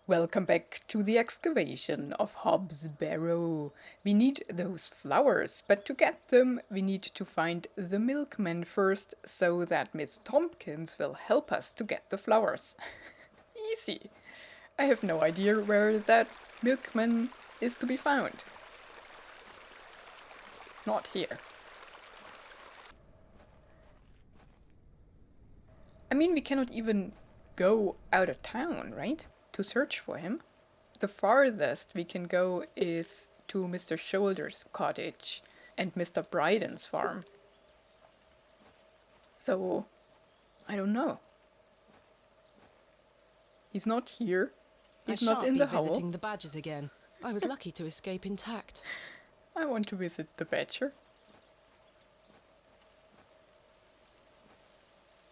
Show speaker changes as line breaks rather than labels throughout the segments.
Welcome back to the excavation of Hobbs' Barrow. We need those flowers, but to get them we need to find the milkman first, so that Miss Tompkins will help us to get the flowers. Easy. I have no idea where that milkman is to be found. Not here. I mean, we cannot even go out of town, right? To search for him. The farthest we can go is to Mr. Shoulder's cottage and Mr. Bryden's farm. So, I don't know. He's not here. He's not in the howl.
Visiting the badgers again. I was lucky to escape intact.
I want to visit the badger.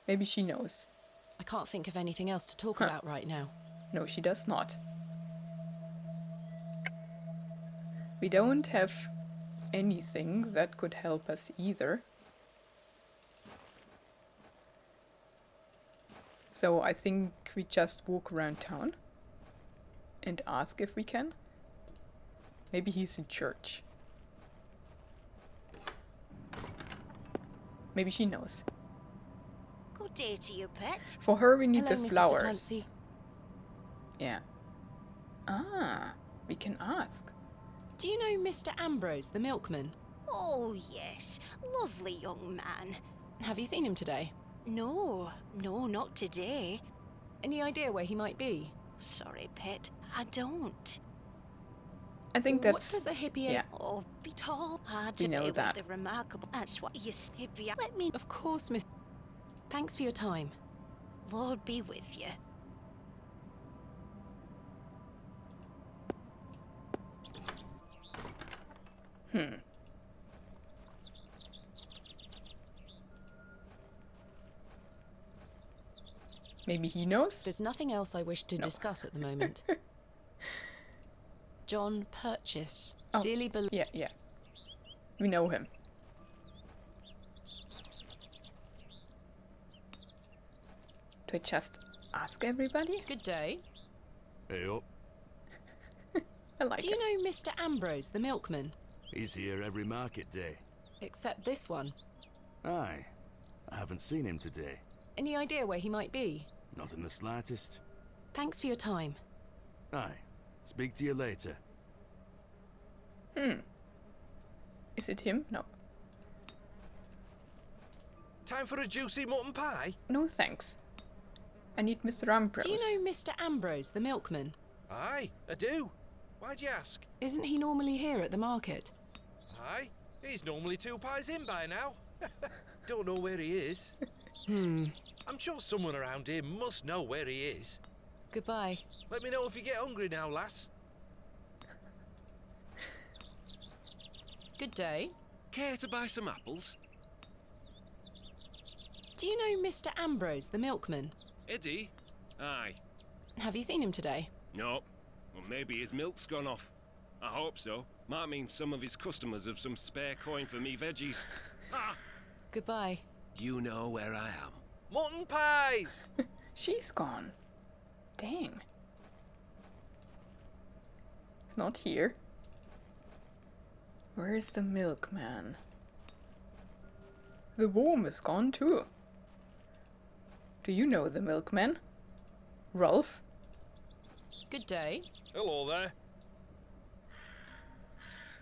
Maybe she knows.
I can't think of anything else to talk about right now.
No, she does not. We don't have anything that could help us either. So I think we just walk around town and ask if we can. Maybe he's in church. Maybe she knows.
Good day to you, pet.
For her we need
Hello,
the
Mrs.
flowers.
Clancy.
Yeah. Ah, we can ask.
Do you know Mr. Ambrose, the milkman?
Oh, yes. Lovely young man.
Have you seen him today?
No, not today.
Any idea where he might be?
Sorry, pet. I don't.
I think
What
that's...
does a hippie...
yeah.
Oh, be tall, hard
We
to
know
with
that.
the remarkable. That's what you hippie. Let me...
Of course, Miss... Thanks for your time.
Lord be with you.
Maybe he knows?
There's nothing else I wish to discuss at the moment. John Purchase.
Oh,
Dearly beloved...
yeah. We know him. Do I just ask everybody?
Good day.
Hey up.
I like
Do you
it.
know Mr. Ambrose, the milkman?
He's here every market day.
Except this one.
Aye. I haven't seen him today.
Any idea where he might be?
Not in the slightest.
Thanks for your time.
Aye. Speak to you later.
Is it him? No.
Time for a juicy mutton pie?
No thanks. I need Mr. Ambrose.
Do you know Mr. Ambrose, the milkman?
Aye, I do. Why'd you ask?
Isn't he normally here at the market?
Aye, he's normally 2 pies in by now. Don't know where he is. I'm sure someone around here must know where he is.
Goodbye.
Let me know if you get hungry now, lass.
Good day.
Care to buy some apples?
Do you know Mr. Ambrose, the milkman?
Eddie? Aye.
Have you seen him today?
No. Well, maybe his milk's gone off. I hope so. Might mean some of his customers have some spare coin for me veggies. Ah!
Goodbye.
You know where I am.
Mutton pies!
She's gone. Dang. He's not here. Where's the milkman? The worm is gone too. Do you know the milkman? Rolf?
Good day.
Hello there.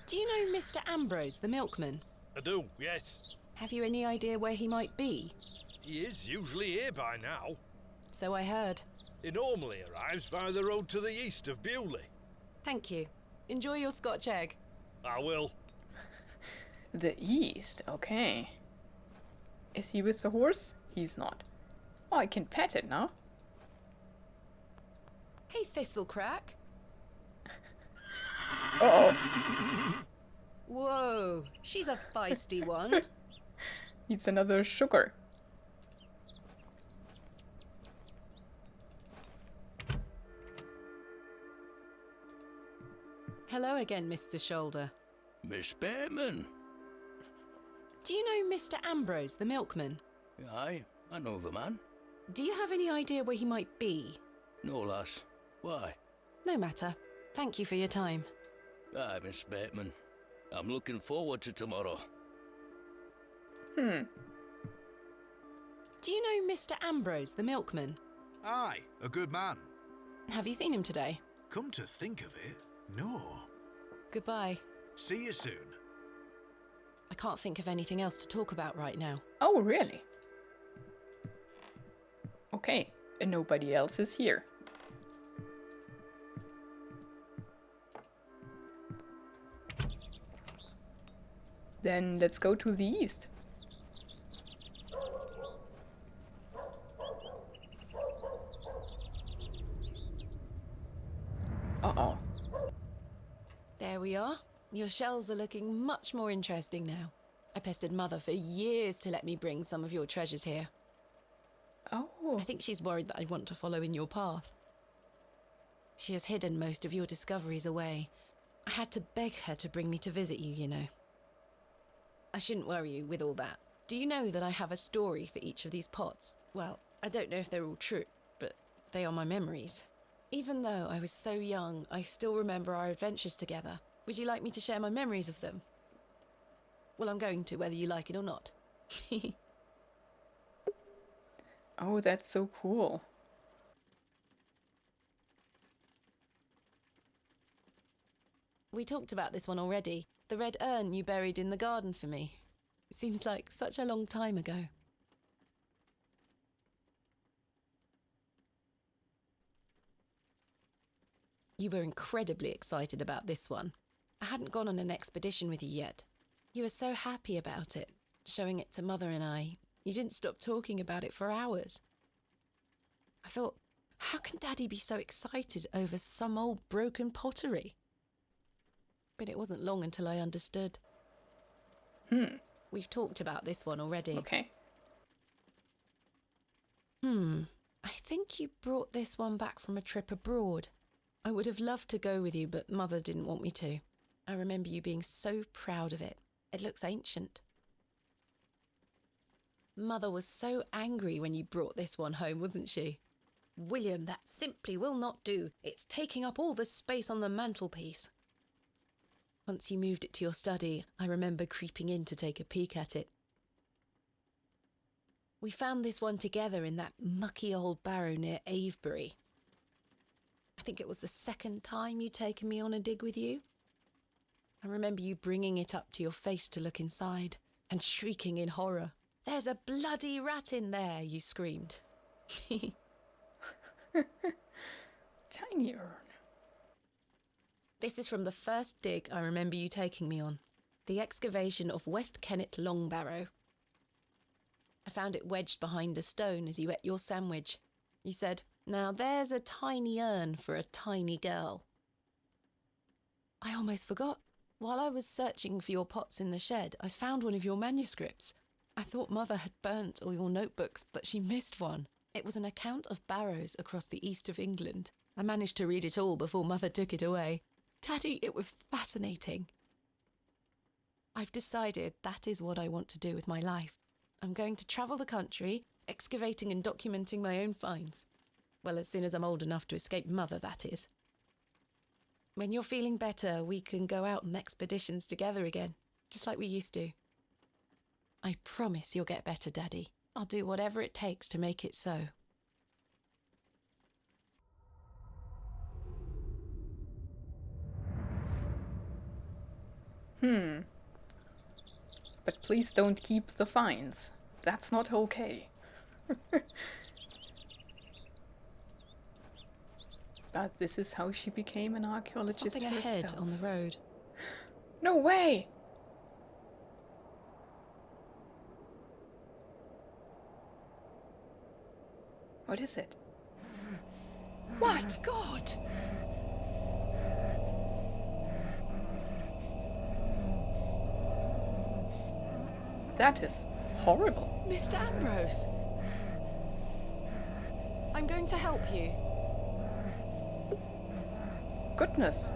Do you know Mr. Ambrose, the milkman?
I do, yes.
Have you any idea where he might be?
He is usually here by now.
So I heard.
He normally arrives via the road to the east of Bewley.
Thank you. Enjoy your Scotch egg.
I will.
The east, okay. Is he with the horse? He's not. Oh, I can pet it now.
Hey, Thistlecrack.
Uh-oh.
Whoa, she's a feisty one.
Needs another sugar.
Hello again, Mr. Shoulder.
Miss Bearman.
Do you know Mr. Ambrose, the milkman?
Aye, I know the man.
Do you have any idea where he might be?
No, lass. Why?
No matter. Thank you for your time.
Aye, Miss Bateman. I'm looking forward to tomorrow.
Do you know Mr. Ambrose, the milkman?
Aye, a good man.
Have you seen him today?
Come to think of it, no.
Goodbye.
See you soon.
I can't think of anything else to talk about right now.
Oh, really? Okay, and nobody else is here. Then let's go to the east. Uh-oh.
There we are. Your shells are looking much more interesting now. I pestered Mother for years to let me bring some of your treasures here.
Oh.
I think she's worried that I want to follow in your path. She has hidden most of your discoveries away. I had to beg her to bring me to visit you, you know. I shouldn't worry you with all that. Do you know that I have a story for each of these pots? Well, I don't know if they're all true, but they are my memories. Even though I was so young, I still remember our adventures together. Would you like me to share my memories of them? Well, I'm going to, whether you like it or not.
Oh, that's so cool.
We talked about this one already. The red urn you buried in the garden for me. It seems like such a long time ago. You were incredibly excited about this one. I hadn't gone on an expedition with you yet. You were so happy about it, showing it to Mother and I. You didn't stop talking about it for hours. I thought, how can Daddy be so excited over some old broken pottery? But it wasn't long until I understood. We've talked about this one already.
Okay.
I think you brought this one back from a trip abroad. I would have loved to go with you, but Mother didn't want me to. I remember you being so proud of it. It looks ancient. Mother was so angry when you brought this one home, wasn't she? William, that simply will not do. It's taking up all the space on the mantelpiece. Once you moved it to your study, I remember creeping in to take a peek at it. We found this one together in that mucky old barrow near Avebury. I think it was the second time you'd taken me on a dig with you. I remember you bringing it up to your face to look inside and shrieking in horror. "There's a bloody rat in there," you screamed.
Tiny urn.
This is from the first dig I remember you taking me on. The excavation of West Kennet Long Barrow. I found it wedged behind a stone as you ate your sandwich. You said, "Now there's a tiny urn for a tiny girl." I almost forgot. While I was searching for your pots in the shed, I found one of your manuscripts. I thought Mother had burnt all your notebooks, but she missed one. It was an account of barrows across the east of England. I managed to read it all before Mother took it away. Daddy, it was fascinating. I've decided that is what I want to do with my life. I'm going to travel the country, excavating and documenting my own finds. Well, as soon as I'm old enough to escape Mother, that is. When you're feeling better, we can go out on expeditions together again, just like we used to. I promise you'll get better, Daddy. I'll do whatever it takes to make it so.
But please don't keep the fines. That's not okay. But this is how she became an archaeologist
Something ahead
herself.
on the road.
No way! What is it? What?
God!
That is horrible.
Mr. Ambrose! I'm going to help you.
Goodness.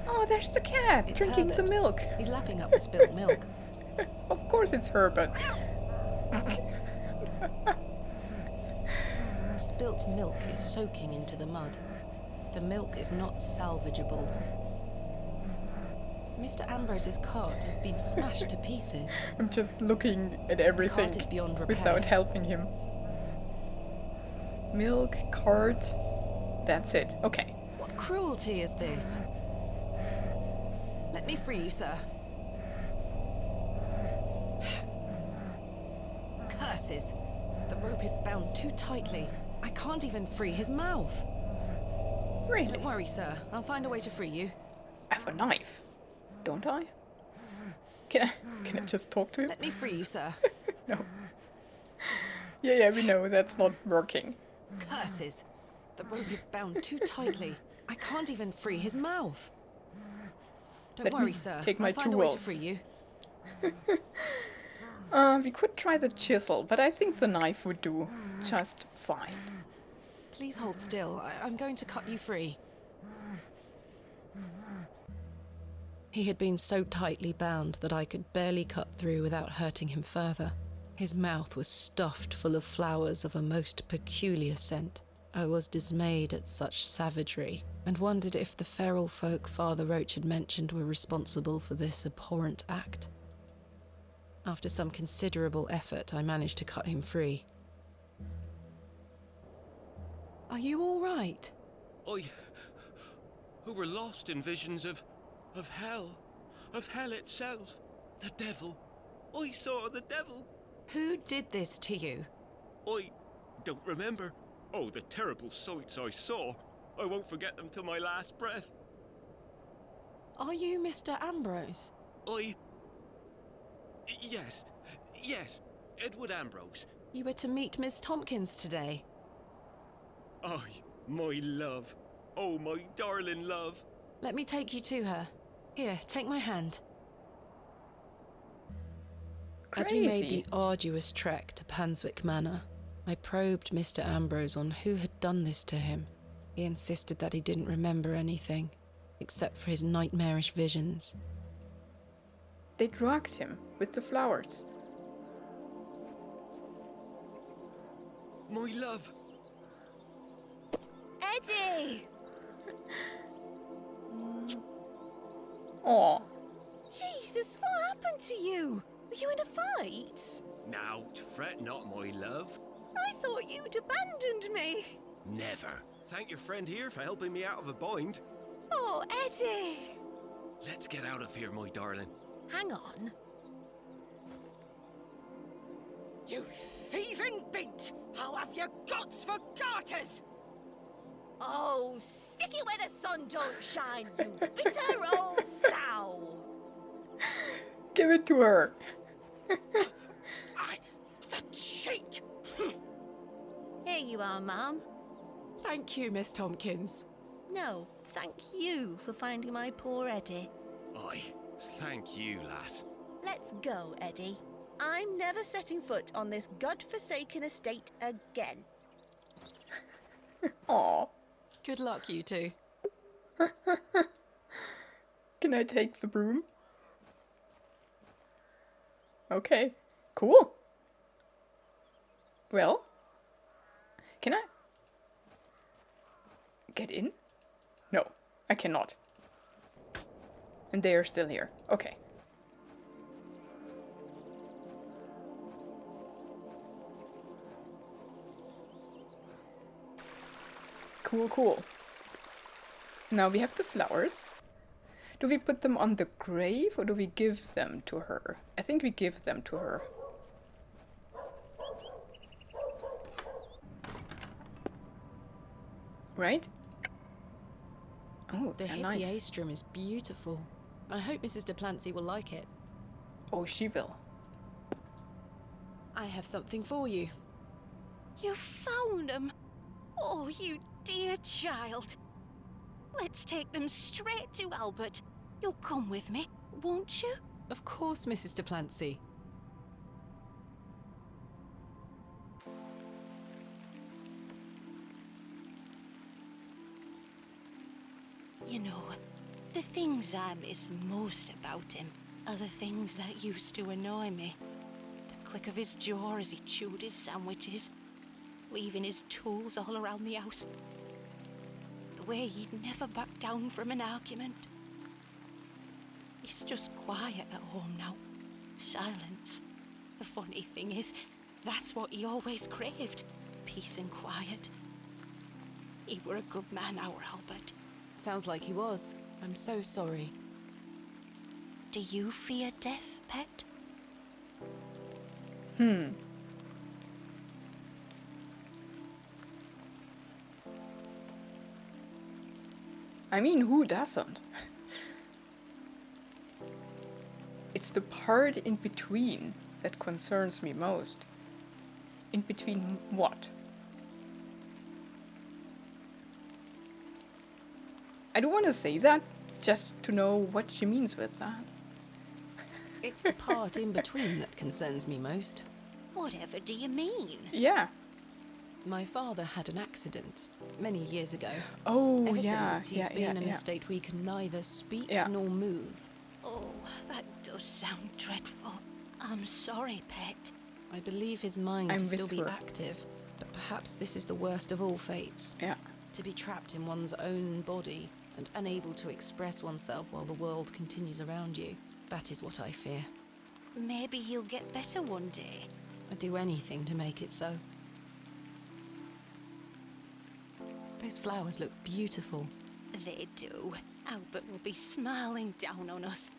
Oh, there's the cat
It's
drinking the
Herbert.
milk.
He's lapping up the spilt milk.
Of course it's Herbert.
spilt milk is soaking into the mud. The milk is not salvageable. Mr. Ambrose's cart has been smashed to pieces.
I'm just looking at
The
everything
cart is beyond repair.
without helping him. Milk, cart. That's it. Okay.
What cruelty is this? Let me free you, sir. Curses! The rope is bound too tightly. I can't even free his mouth.
Really?
Don't worry, sir. I'll find a way to free you.
I have a knife, don't I? Can I just talk to him?
Let me free you, sir.
No. Yeah, we know that's not working.
Curses! The rope is bound too tightly. I can't even free his mouth. Don't
Let
worry,
me
sir.
take my
I'll find a way to
tools.
free you.
We could try the chisel, but I think the knife would do just fine.
Please hold still. I'm going to cut you free. He had been so tightly bound that I could barely cut through without hurting him further. His mouth was stuffed full of flowers of a most peculiar scent. I was dismayed at such savagery, and wondered if the feral folk Father Roach had mentioned were responsible for this abhorrent act. After some considerable effort, I managed to cut him free. Are you all right?
Who were lost in visions of hell itself, the devil. I saw the devil.
Who did this to you?
I don't remember. Oh, the terrible sights I saw. I won't forget them till my last breath.
Are you Mr. Ambrose?
Yes, Edward Ambrose.
You were to meet Miss Tompkins today.
My love. Oh, my darling love.
Let me take you to her. Here, take my hand. As we made the arduous trek to Panswick Manor, I probed Mr. Ambrose on who had done this to him. He insisted that he didn't remember anything, except for his nightmarish visions.
They drugged him with the flowers.
My love.
Eddie!
Aw.
Jesus, what happened to you? Were you in a fight?
Now, fret not, my love.
I thought you'd abandoned me.
Never. Thank your friend here for helping me out of a bind.
Oh, Eddie!
Let's get out of here, my darling.
Hang on.
You thieving bint! I'll have your guts for garters!
Oh, stick it where the sun don't shine, you bitter old sow!
Give it to her.
The cheek!
Here you are, ma'am.
Thank you, Miss Tompkins.
No, thank you for finding my poor Eddie.
Aye, thank you, lass.
Let's go, Eddie. I'm never setting foot on this godforsaken estate again.
Aw.
Good luck, you two.
Can I take the broom? Okay, cool. Well, can I get in? No, I cannot. And they are still here. Okay. Cool. Now we have the flowers. Do we put them on the grave or do we give them to her? I think we give them to her. Right? Oh,
The
they're nice.
hippiastrum is beautiful. I hope Mrs. Duplancy will like it.
Oh, she will.
I have something for you.
You found them? Oh, you dear child. Let's take them straight to Albert. You'll come with me, won't you?
Of course, Mrs. Duplancy.
You know, the things I miss most about him are the things that used to annoy me. The click of his jaw as he chewed his sandwiches. leaving his tools all around the house. The way he'd never back down from an argument. He's just quiet at home now. Silence. The funny thing is, that's what he always craved. Peace and quiet. He were a good man, our Albert.
Sounds like he was. I'm so sorry.
Do you fear death, pet?
I mean, who doesn't? It's the part in between that concerns me most. In between what? I don't want to say that, just to know what she means with that.
It's the part in between that concerns me most.
Whatever do you mean?
Yeah.
My father had an accident many years ago.
Oh,
Ever
yeah,
since, he's been in a state where he can neither speak nor move.
Oh, that does sound dreadful. I'm sorry, pet.
I believe his mind
I'm
to still
with
be
her.
active, but perhaps this is the worst of all fates.
Yeah.
To be trapped in one's own body and unable to express oneself while the world continues around you. That is what I fear.
Maybe he'll get better one day.
I'd do anything to make it so. Those flowers look beautiful.
They do. Albert will be smiling down on us.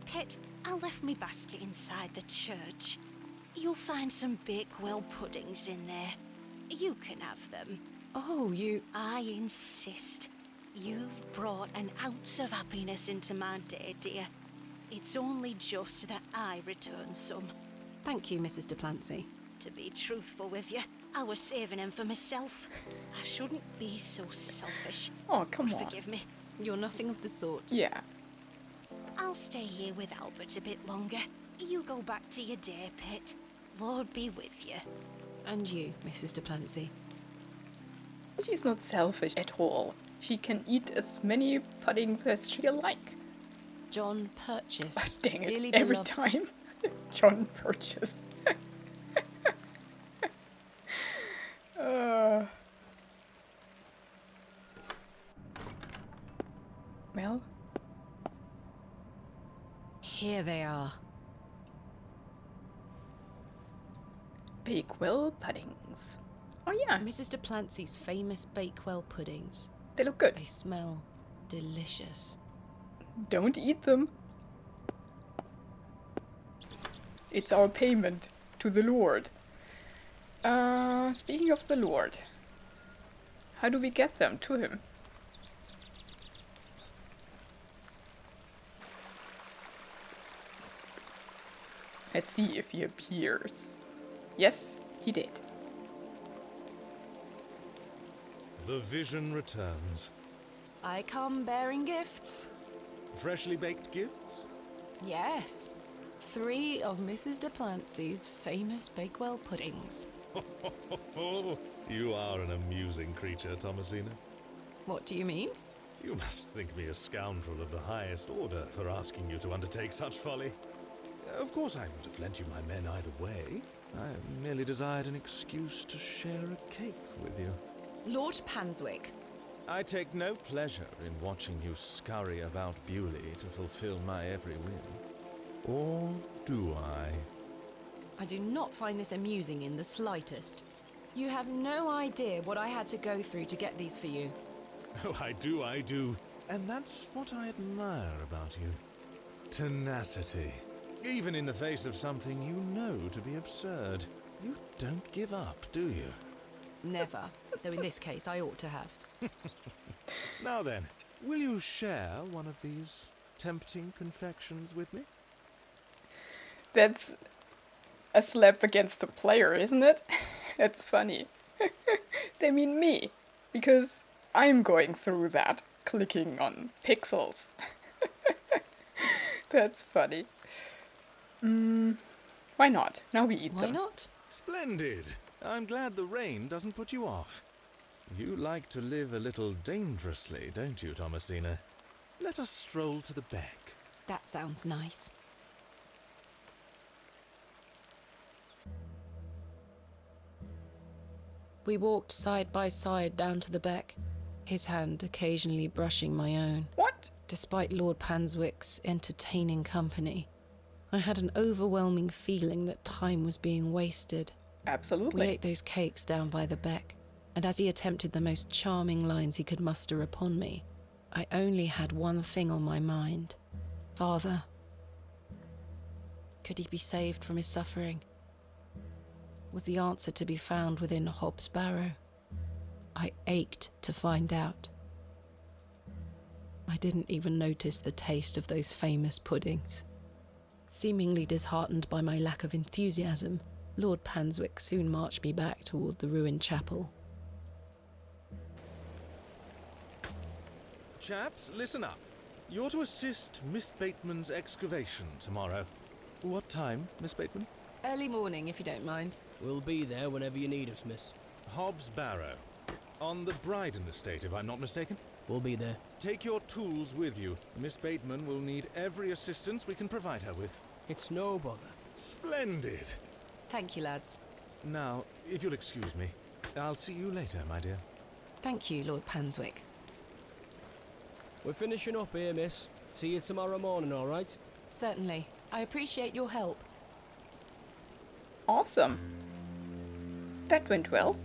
Pet, I left me basket inside the church. You'll find some Bakewell puddings in there. You can have them.
Oh, you...
I insist. You've brought an ounce of happiness into my day, dear. It's only just that I return some.
Thank you, Mrs. Duplancy.
To be truthful with you, I was saving them for myself. I shouldn't be so selfish.
Oh, come on.
Forgive me.
You're nothing of the sort.
Yeah.
I'll stay here with Albert a bit longer. You go back to your day, Pet. Lord be with you.
And you, Mrs. Duplancy.
She's not selfish at all. She can eat as many puddings as she like.
John Purchase.
Dang it,
Dearly
every
beloved.
time. John Purchase. Well,
Here they are.
Bakewell puddings. Oh yeah,
Mrs. Duplancy's famous Bakewell puddings.
they look good.
They smell delicious.
Don't eat them. It's our payment to the Lord. Speaking of the Lord, how do we get them to him? Let's see if he appears. Yes, he did.
The vision returns.
I come bearing gifts.
Freshly baked gifts?
Yes. 3 of Mrs. Duplancy's famous Bakewell puddings.
Oh, you are an amusing creature, Thomasina.
What do you mean?
You must think me a scoundrel of the highest order for asking you to undertake such folly. Of course, I would have lent you my men either way. I merely desired an excuse to share a cake with you.
Lord Panswick.
I take no pleasure in watching you scurry about Bewley to fulfill my every whim. Or do I?
I do not find this amusing in the slightest. You have no idea what I had to go through to get these for you.
Oh, I do. And that's what I admire about you. Tenacity. Even in the face of something you know to be absurd. You don't give up, do you?
Never. Though in this case, I ought to have.
Now then, will you share one of these tempting confections with me?
That's a slap against the player, isn't it? That's funny. They mean me, because I'm going through that, clicking on pixels. That's funny. Why not? Now we eat
Why
them.
not?
Splendid! I'm glad the rain doesn't put you off. You like to live a little dangerously, don't you, Thomasina? Let us stroll to the back.
That sounds nice. We walked side by side down to the beck, his hand occasionally brushing my own.
What?
Despite Lord Panswick's entertaining company, I had an overwhelming feeling that time was being wasted.
Absolutely.
We ate those cakes down by the beck, and as he attempted the most charming lines he could muster upon me, I only had one thing on my mind. Father. Could he be saved from his suffering? Was the answer to be found within Hob's Barrow? I ached to find out. I didn't even notice the taste of those famous puddings. Seemingly disheartened by my lack of enthusiasm, Lord Panswick soon marched me back toward the ruined chapel.
Chaps, listen up. You're to assist Miss Bateman's excavation tomorrow. What time, Miss Bateman?
Early morning, if you don't mind.
We'll be there whenever you need us, miss.
Hob's Barrow. On the Bryden estate, if I'm not mistaken.
We'll be there.
Take your tools with you. Miss Bateman will need every assistance we can provide her with.
It's no bother.
Splendid.
Thank you, lads.
Now, if you'll excuse me, I'll see you later, my dear.
Thank you, Lord Panswick.
We're finishing up here, miss. See you tomorrow morning, all right?
Certainly. I appreciate your help.
Awesome. That went well.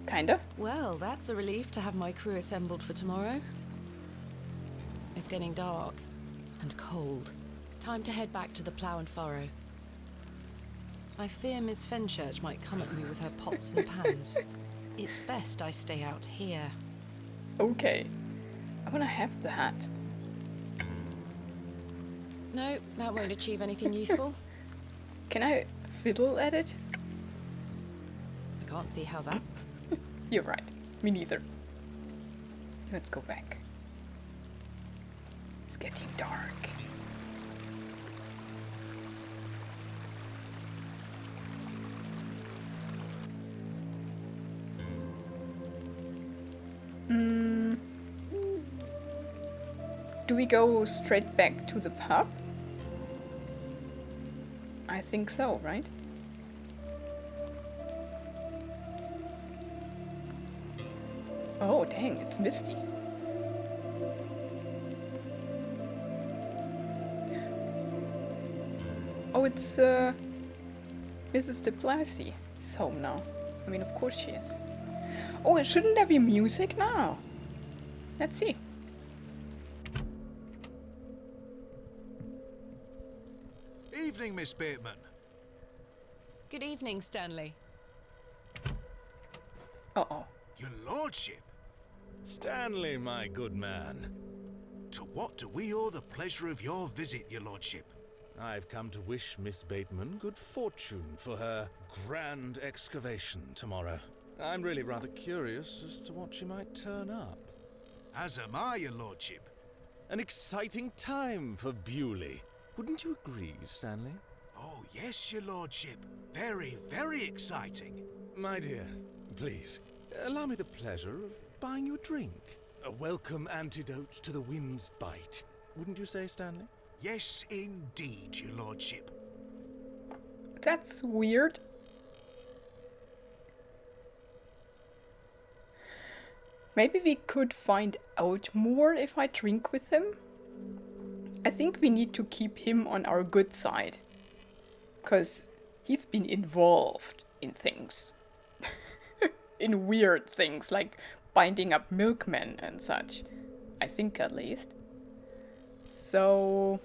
Kinda.
Well, that's a relief to have my crew assembled for tomorrow. It's getting dark and cold. Time to head back to the plough and furrow. I fear Miss Fenchurch might come at me with her pots and pans. It's best I stay out here.
Okay. I wanna have the hat.
No, that won't achieve anything useful.
Can I fiddle at it?
I can't see how that...
You're right. Me neither. Let's go back. It's getting dark. Do we go straight back to the pub? I think so, right? Oh, dang, it's misty. Oh, it's Mrs. de Blasey is home now. I mean, of course she is. Oh, shouldn't there be music now? Let's see.
Evening, Miss Bateman.
Good evening, Stanley.
Uh-oh.
Your lordship.
Stanley, my good man.
To what do we owe the pleasure of your visit, your lordship?
I've come to wish Miss Bateman good fortune for her grand excavation tomorrow. I'm really rather curious as to what she might turn up.
As am I, your lordship.
An exciting time for Bewley. Wouldn't you agree, Stanley?
Oh, yes, your lordship. Very, very exciting.
My dear, please, allow me the pleasure of buying you a drink. A welcome antidote to the wind's bite. Wouldn't you say, Stanley?
Yes, indeed, your lordship.
That's weird. Maybe we could find out more if I drink with him. I think we need to keep him on our good side. 'Cause he's been involved in things. In weird things, like binding up milkmen and such. I think, at least. So...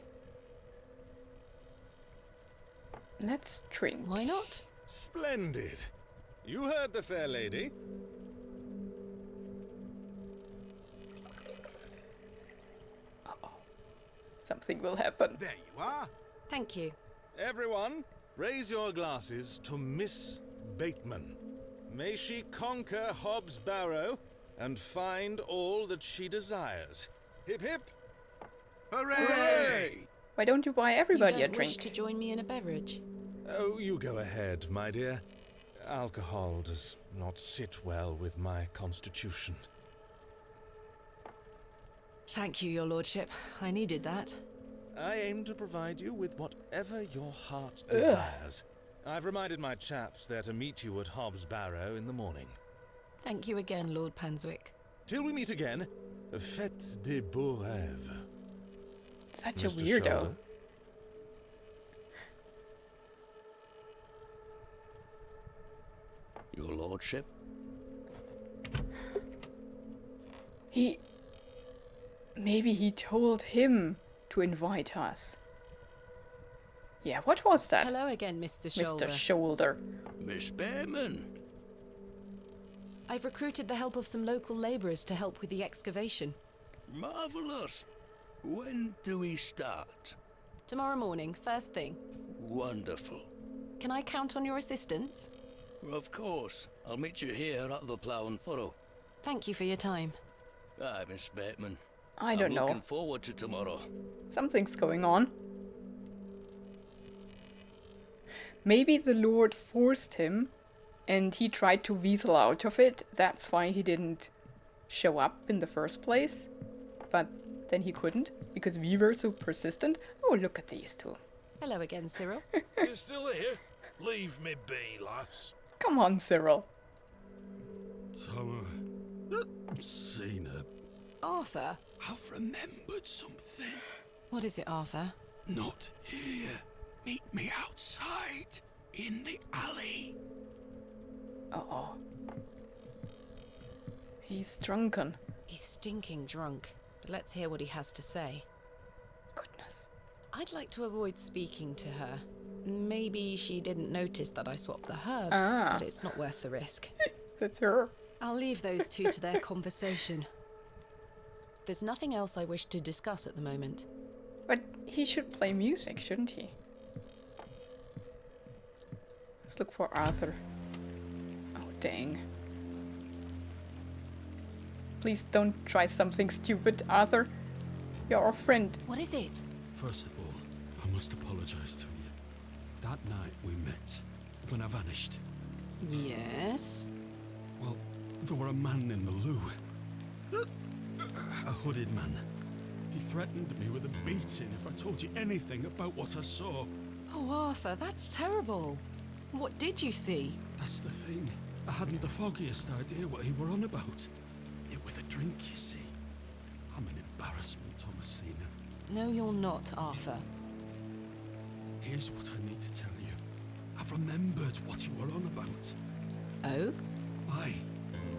let's drink.
Why not?
Splendid. You heard the fair lady.
Uh-oh. Something will happen.
There you are.
Thank you.
Everyone, raise your glasses to Miss Bateman. May she conquer Hob's Barrow and find all that she desires. Hip hip!
Hooray!
Why don't you buy everybody
you
a
don't wish
drink?
to join me in a beverage?
Oh, you go ahead, my dear. Alcohol does not sit well with my constitution.
Thank you, your lordship. I needed that.
I aim to provide you with whatever your heart desires. I've reminded my chaps they're to meet you at Hob's Barrow in the morning.
Thank you again, Lord Panswick.
Till we meet again, faites des beaux rêves.
Such a
Mr.
weirdo.
Shoulder.
Your lordship?
Maybe he told him to invite us. Yeah, what was that?
Hello again, Mr. Shoulder.
Mr. Shoulder.
Miss Behrman?
I've recruited the help of some local labourers to help with the excavation.
Marvellous. When do we start?
Tomorrow morning, first thing.
Wonderful.
Can I count on your assistance?
Of course. I'll meet you here at the Plough and Furrow.
Thank you for your time.
Aye, Miss Bateman.
I don't
I'm
know.
looking forward to tomorrow.
Something's going on. Maybe the Lord forced him and he tried to weasel out of it. That's why he didn't show up in the first place. But then he couldn't because we were so persistent. Oh, look at these two.
Hello again, Cyril.
You're still here? Leave me be, lass.
Come on, Cyril.
Tower. I've seen her.
Arthur?
I've remembered something.
What is it, Arthur?
Not here. Meet me outside. In the alley.
Uh-oh. He's drunken.
He's stinking drunk. But let's hear what he has to say.
Goodness.
I'd like to avoid speaking to her. Maybe she didn't notice that I swapped the herbs, but it's not worth the risk.
That's her.
I'll leave those two to their conversation. There's nothing else I wish to discuss at the moment.
But he should play music, shouldn't he? Let's look for Arthur. Oh, dang. Please don't try something stupid, Arthur. You're our friend.
What is it?
First of all, I must apologise to you. That night we met, when I vanished.
Yes?
Well, there were a man in the loo. A hooded man. He threatened me with a beating if I told you anything about what I saw.
Oh, Arthur, that's terrible. What did you see?
That's the thing. I hadn't the foggiest idea what he were on about. It was a drink, you see. I'm an embarrassment, Thomasina.
No, you're not, Arthur.
Here's what I need to tell you. I've remembered what you were on about.
Oh?
Aye.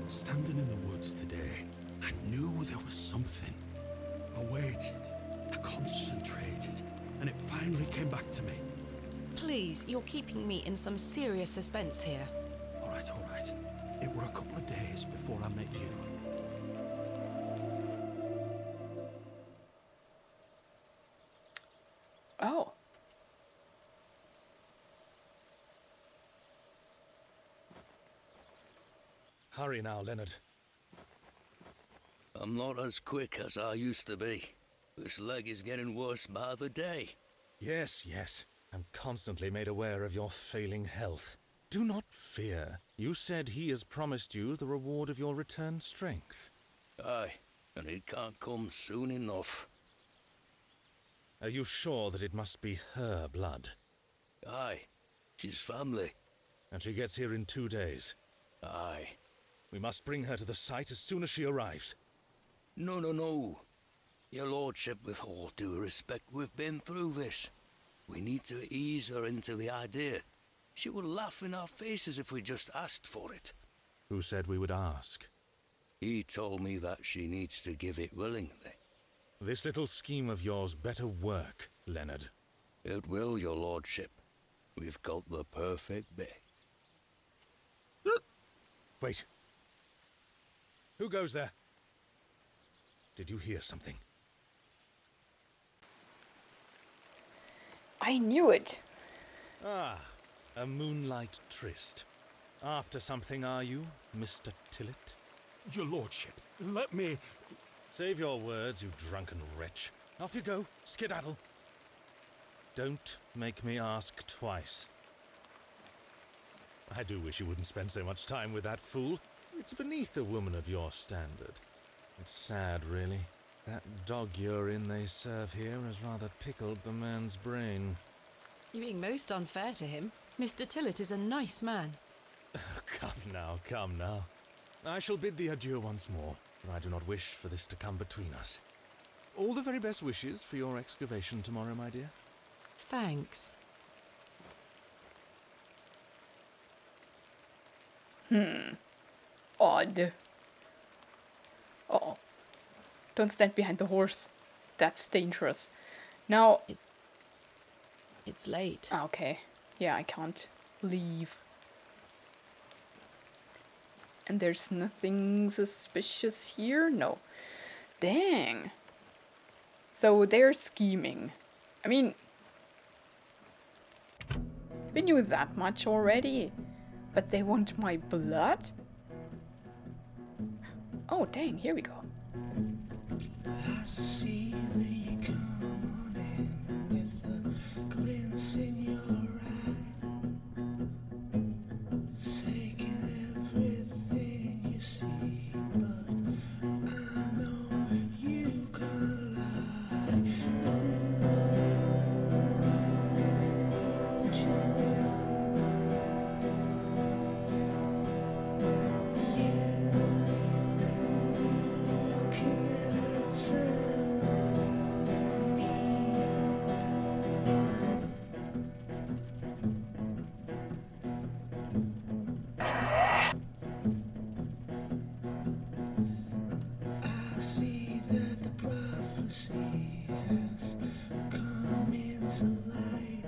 Standing in the woods today, I knew there was something. I waited. I concentrated. And it finally came back to me.
Please, you're keeping me in some serious suspense here.
All right, all right. It were a couple of days before I met you.
Oh.
Hurry now, Leonard.
I'm not as quick as I used to be. This leg is getting worse by the day.
Yes, yes. I'm constantly made aware of your failing health. Do not fear. You said he has promised you the reward of your returned strength.
Aye, and it can't come soon enough.
Are you sure that it must be her blood?
Aye, she's family.
And she gets here in 2 days?
Aye.
We must bring her to the site as soon as she arrives.
No, no, no. Your lordship, with all due respect, we've been through this. We need to ease her into the idea. She will laugh in our faces if we just asked for it.
Who said we would ask?
He told me that she needs to give it willingly.
This little scheme of yours better work, Leonard.
It will, your lordship. We've got the perfect bait.
Wait. Who goes there? Did you hear something?
I knew it.
Ah, a moonlight tryst. After something, are you, Mr. Tillett?
Your lordship, let me...
Save your words, you drunken wretch. Off you go, skedaddle. Don't make me ask twice. I do wish you wouldn't spend so much time with that fool. It's beneath a woman of your standard. It's sad, really. That dog urine they serve here has rather pickled the man's brain.
You're being most unfair to him. Mr. Tillett is a nice man.
Come now, come now. I shall bid thee adieu once more, for I do not wish for this to come between us. All the very best wishes for your excavation tomorrow, my dear.
Thanks.
Odd. Oh. Don't stand behind the horse. That's dangerous. Now...
It's late.
Okay. Yeah, I can't leave. And there's nothing suspicious here? No. Dang. So they're scheming. I mean... we knew that much already. But they want my blood? Oh, dang, here we go.
I see that you come on in with a glint in your eye, taking everything you see, but I know you can't lie. You can never tell. I see that the prophecy has come into light.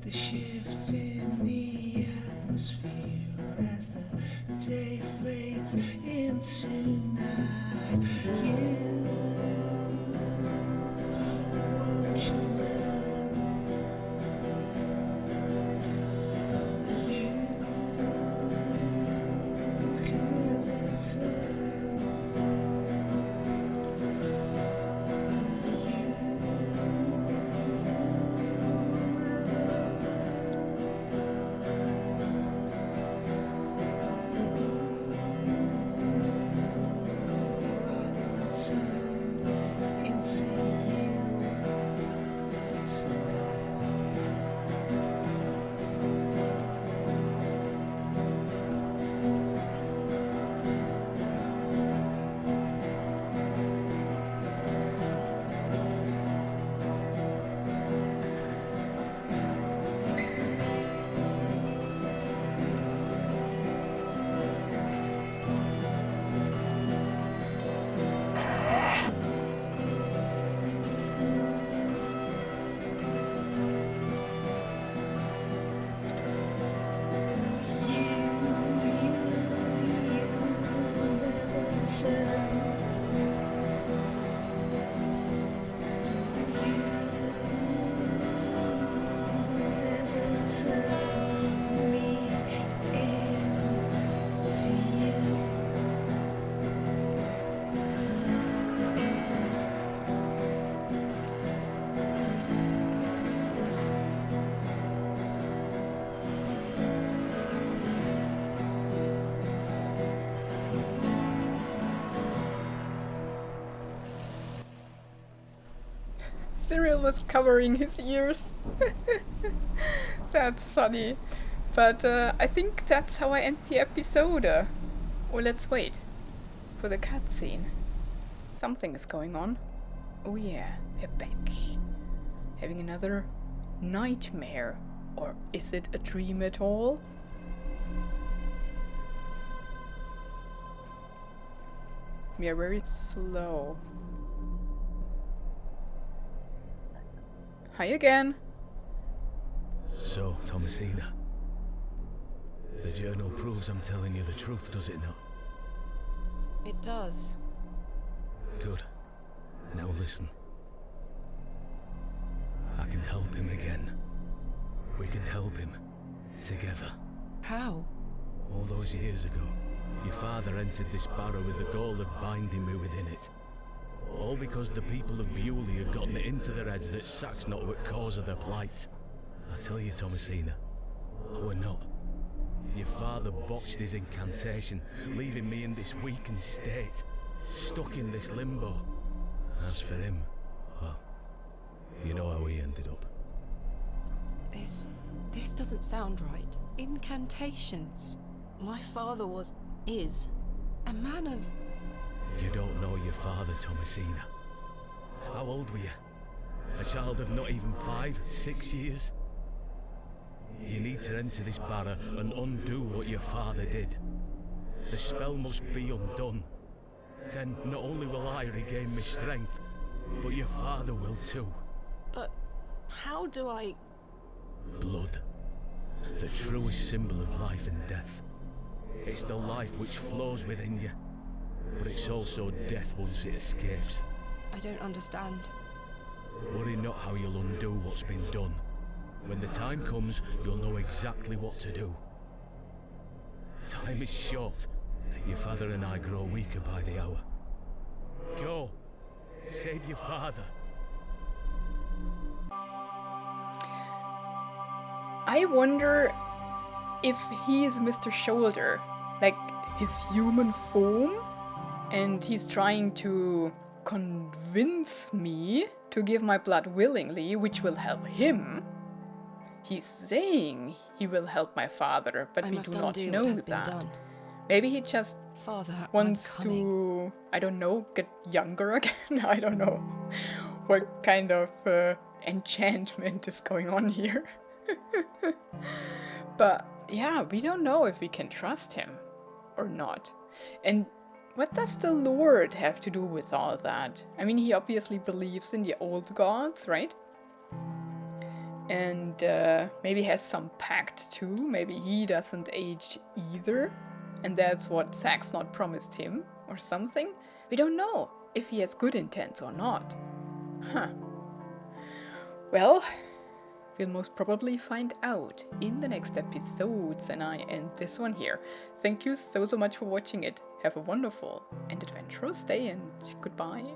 The shift in the atmosphere as the day fades into night. You won't you learn? You can never tell.
Cyril was covering his ears. That's funny. But I think that's how I end the episode. Or let's wait for the cutscene. Something is going on. Oh yeah, we're back. Having another nightmare. Or is it a dream at all? We are very slow. Hi again.
So, Thomasina, the journal proves I'm telling you the truth, does it not?
It does.
Good. Now listen. I can help him again. We can help him. Together.
How?
All those years ago, your father entered this barrow with the goal of binding me within it. All because the people of Bewley had gotten it into their heads that Sack's not what cause of their plight. I tell you, Thomasina, we're not. Your father botched his incantation, leaving me in this weakened state, stuck in this limbo. As for him, well, you know how he ended up.
This doesn't sound right. Incantations. My father is a man of...
You don't know your father, Thomasina. How old were you? A child of not even 5, 6 years? You need to enter this barrow and undo what your father did. The spell must be undone. Then not only will I regain my strength, but your father will too.
But how do I...
Blood. The truest symbol of life and death. It's the life which flows within you, but it's also death once it escapes.
I don't understand.
Worry not how you'll undo what's been done. When the time comes, you'll know exactly what to do. Time is short. Your father and I grow weaker by the hour. Go. Save your father.
I wonder if he is Mr. Shoulder, like his human form, and he's trying to convince me to give my blood willingly, which will help him. He's saying he will help my father, but we do not know that. Maybe he just
Father,
wants to, I don't know, get younger again. I don't know what kind of enchantment is going on here. But yeah, we don't know if we can trust him or not. And what does the Lord have to do with all that? I mean, he obviously believes in the old gods, right? And maybe has some pact too. Maybe he doesn't age either. And that's what Saxnot promised him, or something. We don't know if he has good intents or not. Huh. Well, we'll most probably find out in the next episodes, and I end this one here. Thank you so much for watching it. Have a wondrous and adventurous day, and goodbye.